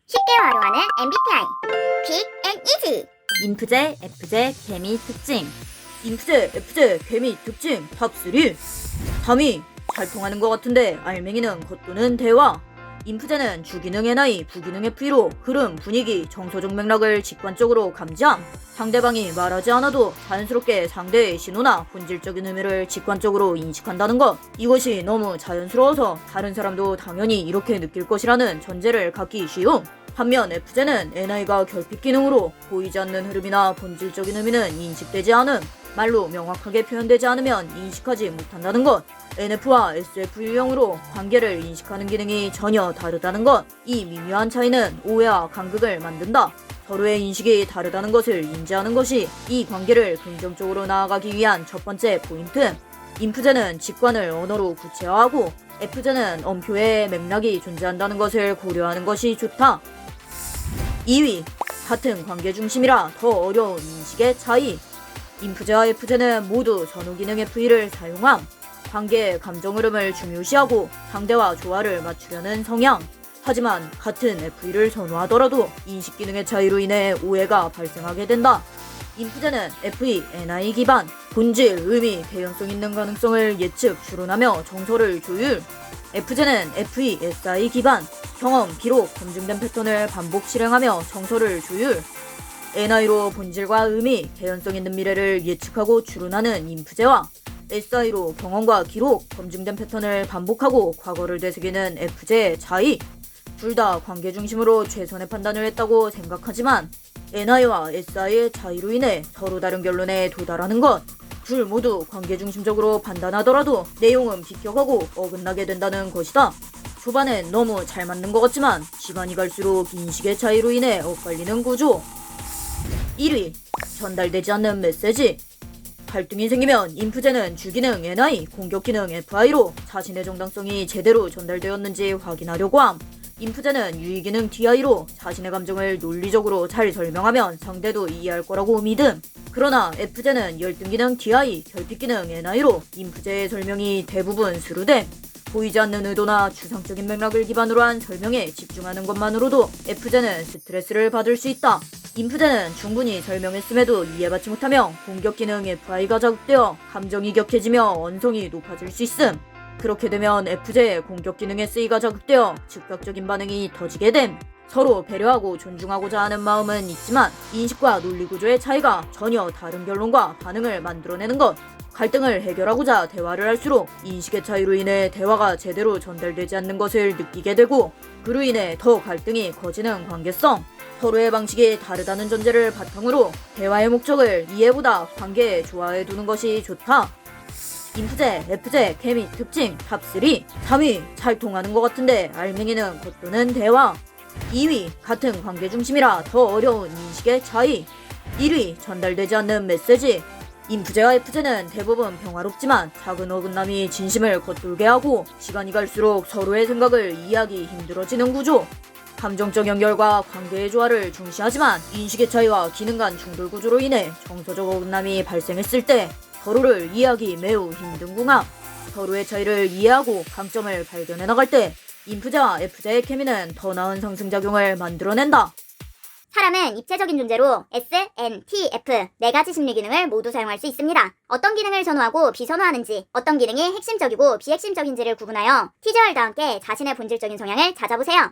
쉽게 활용하는 MBTI 퀵 앤 이지. 인프제, F제, 개미 특징. 인프제, F제, 개미 특징 탑3. 3위, 잘 통하는 것 같은데 알맹이는 겉도는 대화. 인프제는 주기능 NI, 부기능 FE로 흐름, 분위기, 정서적 맥락을 직관적으로 감지함. 상대방이 말하지 않아도 자연스럽게 상대의 신호나 본질적인 의미를 직관적으로 인식한다는 것. 이것이 너무 자연스러워서 다른 사람도 당연히 이렇게 느낄 것이라는 전제를 갖기 쉬움. 반면 F제는 NI가 결핍 기능으로 보이지 않는 흐름이나 본질적인 의미는 인식되지 않음. 말로 명확하게 표현되지 않으면 인식하지 못한다는 것. NF와 SF 유형으로 관계를 인식하는 기능이 전혀 다르다는 것. 이 미묘한 차이는 오해와 간극을 만든다. 서로의 인식이 다르다는 것을 인지하는 것이 이 관계를 긍정적으로 나아가기 위한 첫 번째 포인트. 인프제는 직관을 언어로 구체화하고 F제는 엄표의 맥락이 존재한다는 것을 고려하는 것이 좋다. 2위, 같은 관계 중심이라 더 어려운 인식의 차이. 인프제와 F제는 모두 선호기능 FE를 사용함. 관계의 감정 흐름을 중요시하고 상대와 조화를 맞추려는 성향. 하지만 같은 FE를 선호하더라도 인식 기능의 차이로 인해 오해가 발생하게 된다. 인프제는 FE, NI 기반, 본질, 의미, 개연성 있는 가능성을 예측, 추론하며 정서를 조율. F제는 FE, SI 기반, 경험, 기록, 검증된 패턴을 반복 실행하며 정서를 조율. NI로 본질과 의미, 개연성 있는 미래를 예측하고 추론하는 인프제와 SI로 경험과 기록, 검증된 패턴을 반복하고 과거를 되새기는 F제의 차이. 둘 다 관계 중심으로 최선의 판단을 했다고 생각하지만 NI와 SI의 차이로 인해 서로 다른 결론에 도달하는 것. 둘 모두 관계 중심적으로 판단하더라도 내용은 비껴가고 어긋나게 된다는 것이다. 초반엔 너무 잘 맞는 것 같지만 시간이 갈수록 인식의 차이로 인해 엇갈리는 구조. 1위, 전달되지 않는 메시지. 갈등이 생기면 인프제는 주기능 NI, 공격기능 FI로 자신의 정당성이 제대로 전달되었는지 확인하려고 함. 인프제는 유의기능 TI로 자신의 감정을 논리적으로 잘 설명하면 상대도 이해할 거라고 믿음. 그러나 F제는 열등기능 TI, 결핍기능 NI로 인프제의 설명이 대부분 스루됨. 보이지 않는 의도나 추상적인 맥락을 기반으로 한 설명에 집중하는 것만으로도 F제는 스트레스를 받을 수 있다. 인프제는 충분히 설명했음에도 이해받지 못하며 공격기능 FI가 자극되어 감정이 격해지며 언성이 높아질 수 있음. 그렇게 되면 F제의 공격기능 SE가 자극되어 즉각적인 반응이 터지게 됨. 서로 배려하고 존중하고자 하는 마음은 있지만 인식과 논리구조의 차이가 전혀 다른 결론과 반응을 만들어내는 것. 갈등을 해결하고자 대화를 할수록 인식의 차이로 인해 대화가 제대로 전달되지 않는 것을 느끼게 되고 그로 인해 더 갈등이 커지는 관계성. 서로의 방식이 다르다는 전제를 바탕으로 대화의 목적을 이해보다 관계에 조화해 두는 것이 좋다. 인프제, F제, 개미 특징 탑3. 3위, 잘 통하는 것 같은데 알맹이는 겉도는 대화. 2위, 같은 관계 중심이라 더 어려운 인식의 차이. 1위, 전달되지 않는 메시지. 인프제와 F제는 대부분 평화롭지만 작은 어긋남이 진심을 겉돌게 하고 시간이 갈수록 서로의 생각을 이해하기 힘들어지는 구조. 감정적 연결과 관계의 조화를 중시하지만 인식의 차이와 기능 간 충돌 구조로 인해 정서적 어긋남이 발생했을 때 서로를 이해하기 매우 힘든 궁합. 서로의 차이를 이해하고 강점을 발견해 나갈 때 인프제와 F제의 케미는 더 나은 상승작용을 만들어낸다. 사람은 입체적인 존재로 S, N, T, F 네 가지 심리 기능을 모두 사용할 수 있습니다. 어떤 기능을 선호하고 비선호하는지, 어떤 기능이 핵심적이고 비핵심적인지를 구분하여 티저얼과 함께 자신의 본질적인 성향을 찾아보세요.